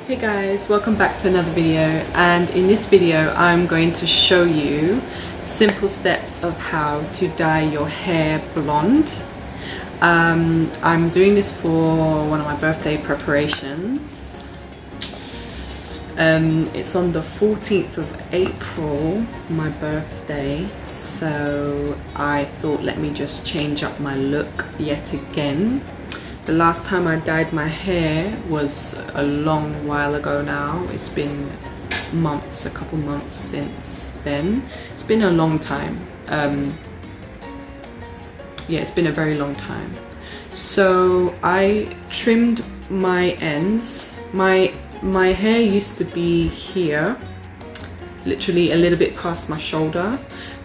Hey guys, welcome back to another video, and in this video I'm going to show you simple steps of how to dye your hair blonde. I'm doing this for one of my birthday preparations. It's on the 14th of April, my birthday, so I thought let me just change up my look yet again. The last time I dyed my hair was a long while ago now. It's been months, a couple months since then. It's been a long time. Yeah, it's been a very long time. So I trimmed my ends. My hair used to be here, literally a little bit past my shoulder,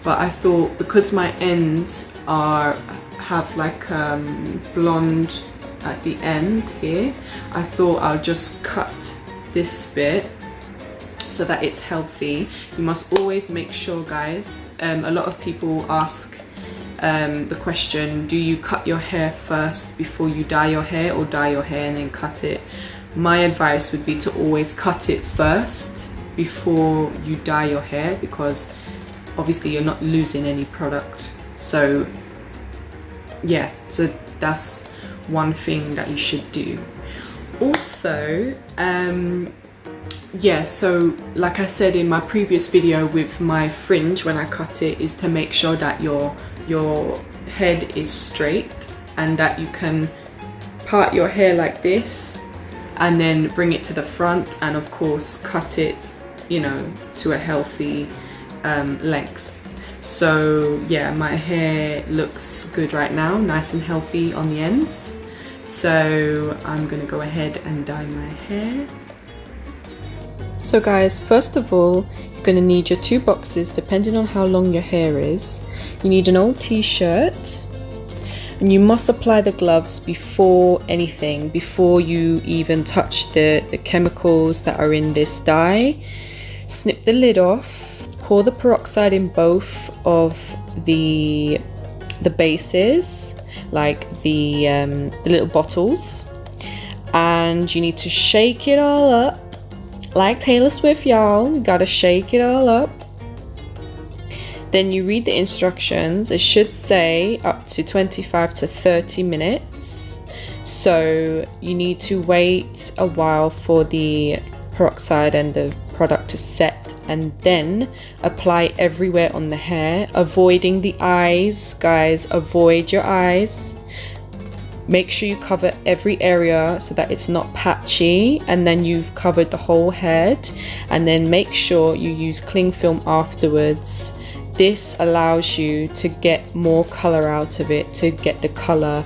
but I thought because my ends have like blonde at the end here, I thought I'll just cut this bit so that it's healthy. You must always make sure, guys, a lot of people ask the question, do you cut your hair first before you dye your hair, or dye your hair and then cut it? My advice would be to always cut it first before you dye your hair, because obviously you're not losing any product. So yeah, so that's one thing that you should do. Also, yeah, so like I said in my previous video with my fringe when I cut it, is to make sure that your head is straight and that you can part your hair like this and then bring it to the front, and of course cut it, you know, to a healthy length. So yeah, my hair looks good right now, nice and healthy on the ends. So I'm gonna go ahead and dye my hair. So guys, first of all, you're gonna need your two boxes depending on how long your hair is. You need an old t-shirt, and you must apply the gloves before anything, before you even touch the chemicals that are in this dye. Snip the lid off, pour the peroxide in both of the bases, like the little bottles, and you need to shake it all up like Taylor Swift, y'all. You gotta shake it all up. Then you read the instructions. It should say up to 25 to 30 minutes, so you need to wait a while for the peroxide and the product to set, and then apply everywhere on the hair, avoiding the eyes. Guys, avoid your eyes. Make sure you cover every area so that it's not patchy, and then you've covered the whole head. And then make sure you use cling film afterwards. This allows you to get more color out of it, to get the color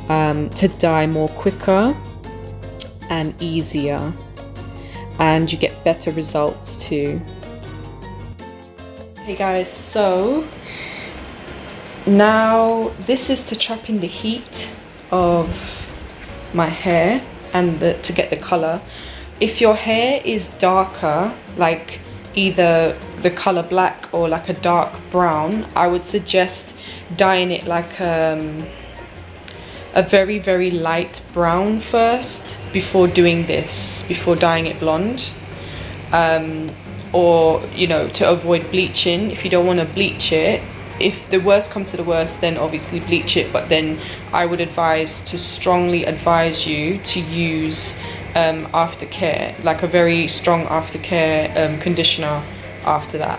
to dye more quicker and easier, and you get better results too. Hey guys, so now this is to trap in the heat of my hair and to get the color. If your hair is darker, like either the color black or like a dark brown, I would suggest dyeing it like a very, very light brown first before doing this, before dyeing it blonde. Or, you know, to avoid bleaching. If you don't want to bleach it, if the worst comes to the worst, then obviously bleach it, but then I would strongly advise you to use aftercare, like a very strong aftercare conditioner after that.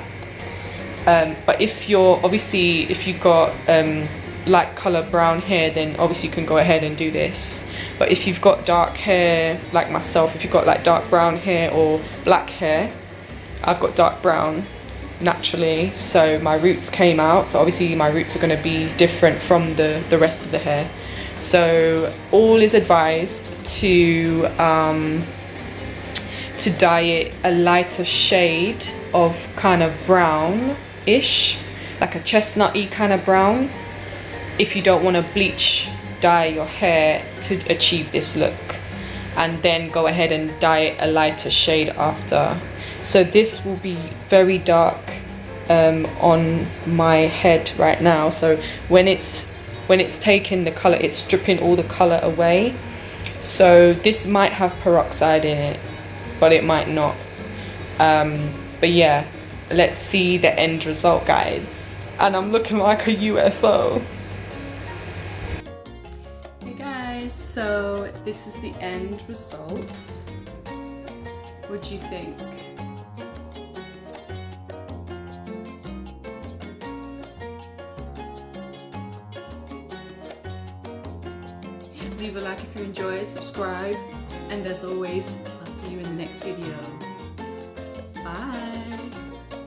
But if you've got light color brown hair, then obviously you can go ahead and do this. But if you've got dark hair like myself, if you've got like dark brown hair or black hair, I've got dark brown naturally, so my roots came out, so obviously my roots are going to be different from the rest of the hair. So all is advised to dye it a lighter shade of kind of brown-ish, like a chestnutty kind of brown, if you don't want to bleach dye your hair to achieve this look, and then go ahead and dye it a lighter shade after. So this will be very dark on my head right now, so when it's taking the color, it's stripping all the color away. So this might have peroxide in it, but it might not. But yeah, let's see the end result, guys. And I'm looking like a UFO. Hey guys, so this is the end result. What do you think? Leave a like if you enjoyed, subscribe, and as always, I'll see you in the next video. Bye!